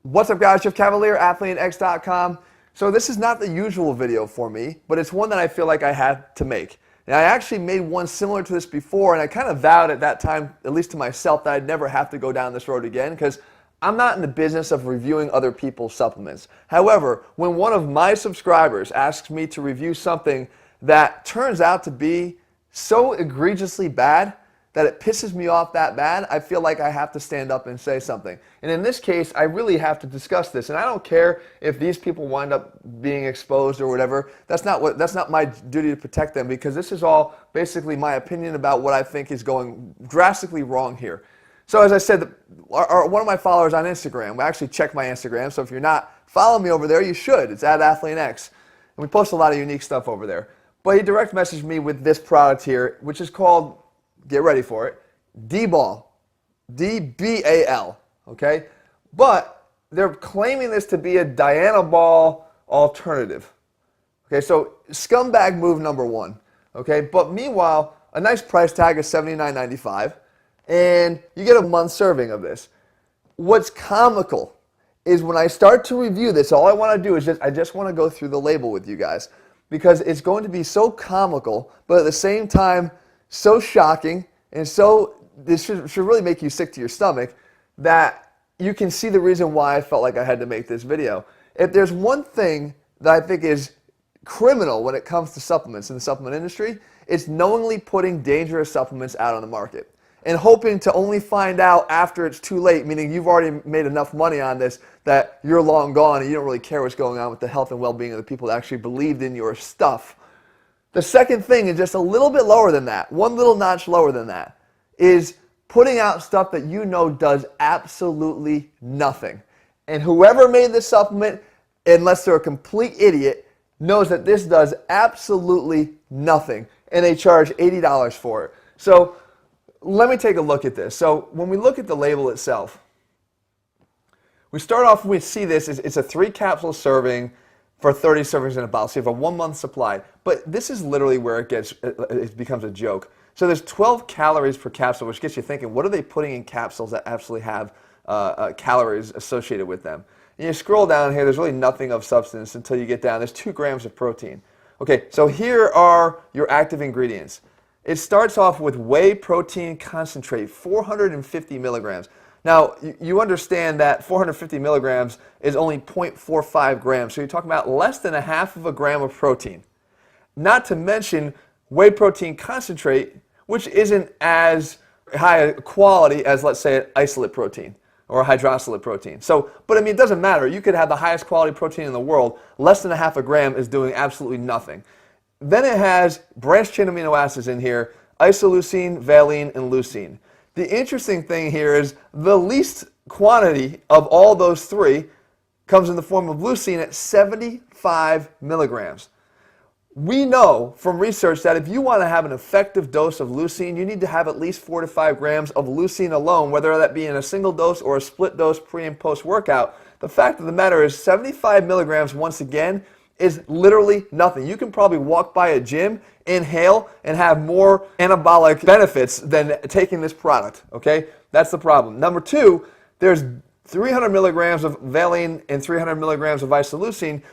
What's up guys, Jeff Cavalier, ATHLEAN-X.com. So this is not the usual video for me, but it's one that I feel like I had to make. And I actually made one similar to this before, and I kind of vowed at that time, at least to myself, that I'd never have to go down this road again, because I'm not in the business of reviewing other people's supplements. However, when one of my subscribers asks me to review something that turns out to be so egregiously bad, that it pisses me off that bad, I feel like I have to stand up and say something. And in this case, I really have to discuss this. And I don't care if these people wind up being exposed or whatever. That's not my duty to protect them, because this is all basically my opinion about what I think is going drastically wrong here. So as I said, one of my followers on Instagram, I actually check my Instagram, so if you're not following me over there, you should. It's at ATHLEAN-X. And we post a lot of unique stuff over there. But he direct messaged me with this product here, which is called, get ready for it, D-Ball, D-B-A-L, okay? But they're claiming this to be a Diana-Ball alternative. Okay, so scumbag move number one, okay? But meanwhile, a nice price tag is $79.95, and you get a month serving of this. What's comical is when I start to review this, all I want to do is I just want to go through the label with you guys, because it's going to be so comical, but at the same time, so shocking, and so this should really make you sick to your stomach, that you can see the reason why I felt like I had to make this video. If there's one thing that I think is criminal when it comes to supplements in the supplement industry, it's knowingly putting dangerous supplements out on the market and hoping to only find out after it's too late, meaning you've already made enough money on this that you're long gone and you don't really care what's going on with the health and well-being of the people that actually believed in your stuff. The second thing is just a little bit lower than that, one little notch lower than that, is putting out stuff that you know does absolutely nothing. And whoever made this supplement, unless they're a complete idiot, knows that this does absolutely nothing. And they charge $80 for it. So let me take a look at this. So when we look at the label itself, we start off, we see this, it's a 3-capsule serving for 30 servings in a bottle. So you have a 1-month supply. But this is literally where it becomes a joke. So there's 12 calories per capsule, which gets you thinking, what are they putting in capsules that actually have calories associated with them? And you scroll down here, there's really nothing of substance until you get down. There's 2 grams of protein. Okay, so here are your active ingredients. It starts off with whey protein concentrate, 450 milligrams. Now, you understand that 450 milligrams is only 0.45 grams, so you're talking about less than a half of a gram of protein. Not to mention whey protein concentrate, which isn't as high a quality as, let's say, isolate protein or hydroxylate protein. So, but I mean, it doesn't matter. You could have the highest quality protein in the world. Less than a half a gram is doing absolutely nothing. Then it has branched chain amino acids in here, isoleucine, valine, and leucine. The interesting thing here is the least quantity of all those 3 comes in the form of leucine at 75 milligrams. We know from research that if you want to have an effective dose of leucine, you need to have at least 4 to 5 grams of leucine alone, whether that be in a single dose or a split dose pre and post workout. The fact of the matter is 75 milligrams, once again, is literally nothing. You can probably walk by a gym, inhale, and have more anabolic benefits than taking this product, okay? That's the problem. Number 2, there's 300 milligrams of valine and 300 milligrams of isoleucine.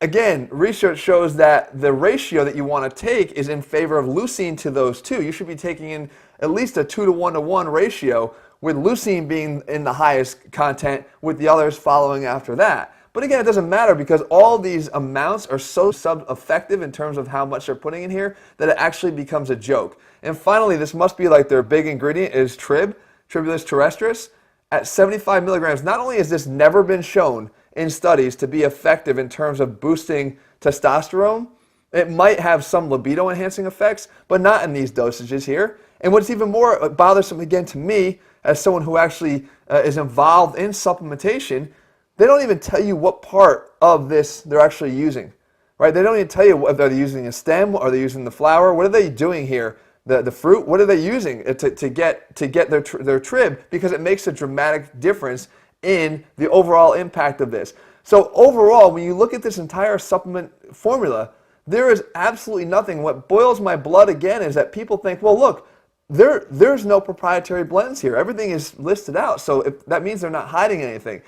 Again, research shows that the ratio that you want to take is in favor of leucine to those 2. You should be taking in at least a 2 to 1 to 1 ratio, with leucine being in the highest content, with the others following after that. But again, it doesn't matter, because all these amounts are so sub-effective in terms of how much they're putting in here that it actually becomes a joke. And finally, this must be like their big ingredient is Tribulus terrestris, at 75 milligrams. Not only has this never been shown in studies to be effective in terms of boosting testosterone, it might have some libido enhancing effects, but not in these dosages here. And what's even more bothersome, again, to me, as someone who actually is involved in supplementation, they don't even tell you what part of this they're actually using, right? They don't even tell you whether they're using a stem or they're using the flower. What are they doing here? The fruit? What are they using to get their trib? Because it makes a dramatic difference in the overall impact of this. So overall, when you look at this entire supplement formula, there is absolutely nothing. What boils my blood again is that people think, well, look, there's no proprietary blends here. Everything is listed out, so that means they're not hiding anything.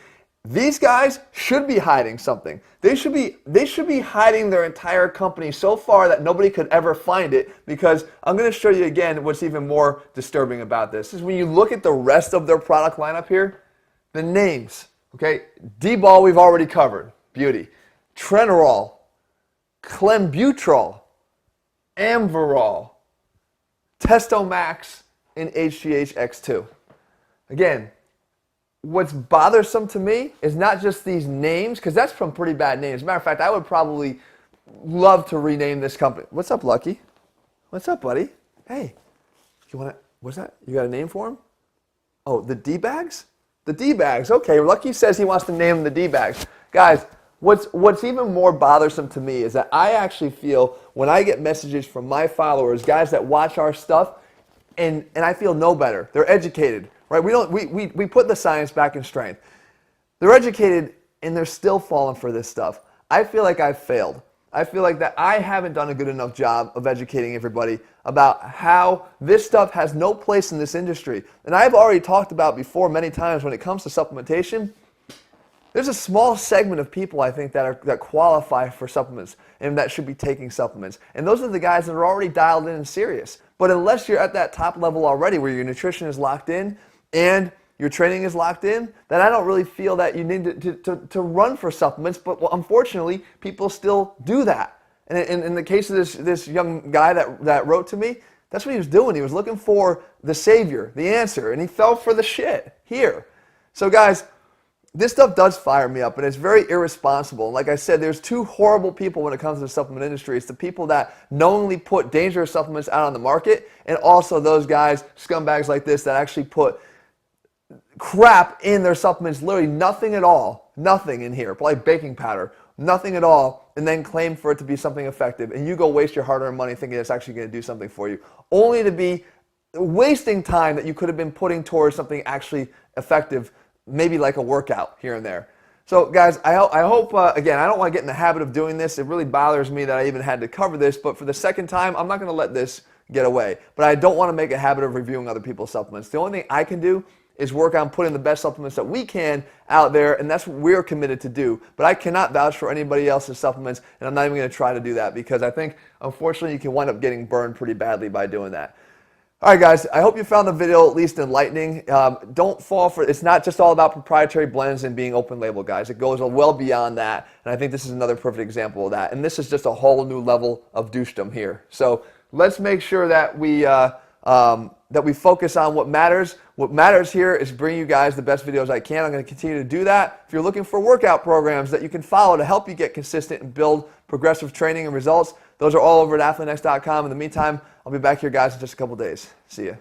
These guys should be hiding something. They should be hiding their entire company so far that nobody could ever find it, because I'm going to show you again what's even more disturbing about this is when you look at the rest of their product lineup here, the names, okay? D-ball we've already covered, beauty. Trenorol, Clenbuterol, Amvarol, Testomax, and HGH-X2. Again, what's bothersome to me is not just these names, because that's from pretty bad names. As a matter of fact, I would probably love to rename this company. What's up, Lucky? What's up, buddy? Hey, you want to, what's that? You got a name for him? Oh, the D-bags? The D-bags, okay. Lucky says he wants to name them the D-bags. Guys, what's even more bothersome to me is that I actually feel when I get messages from my followers, guys that watch our stuff, and I feel no better. They're educated. Right? We put the science back in strength. They're educated and they're still falling for this stuff. I feel like I've failed. I feel like that I haven't done a good enough job of educating everybody about how this stuff has no place in this industry. And I've already talked about before many times when it comes to supplementation, there's a small segment of people I think that qualify for supplements and that should be taking supplements. And those are the guys that are already dialed in and serious. But unless you're at that top level already where your nutrition is locked in and your training is locked in, then I don't really feel that you need to run for supplements. But unfortunately, people still do that. And in the case of this young guy that wrote to me, that's what he was doing. He was looking for the savior, the answer, and he fell for the shit here. So guys, this stuff does fire me up, and it's very irresponsible. Like I said, there's two horrible people when it comes to the supplement industry. It's the people that knowingly put dangerous supplements out on the market, and also those guys, scumbags like this, that actually put crap in their supplements, literally nothing at all, nothing in here, probably baking powder, nothing at all, and then claim for it to be something effective. And you go waste your hard-earned money thinking it's actually going to do something for you, only to be wasting time that you could have been putting towards something actually effective, maybe like a workout here and there. So guys, I hope, again, I don't want to get in the habit of doing this. It really bothers me that I even had to cover this, but for the second time, I'm not going to let this get away. But I don't want to make a habit of reviewing other people's supplements. The only thing I can do is work on putting the best supplements that we can out there, and that's what we're committed to do. But I cannot vouch for anybody else's supplements, and I'm not even going to try to do that because I think, unfortunately, you can wind up getting burned pretty badly by doing that. All right, guys, I hope you found the video at least enlightening. Don't fall for it. It's not just all about proprietary blends and being open label, guys. It goes well beyond that, and I think this is another perfect example of that. And this is just a whole new level of douchedom here. So let's make sure that we focus on what matters. What matters here is bring you guys the best videos I can. I'm going to continue to do that. If you're looking for workout programs that you can follow to help you get consistent and build progressive training and results, those are all over at ATHLEAN-X.com. In the meantime, I'll be back here, guys, in just a couple days. See ya.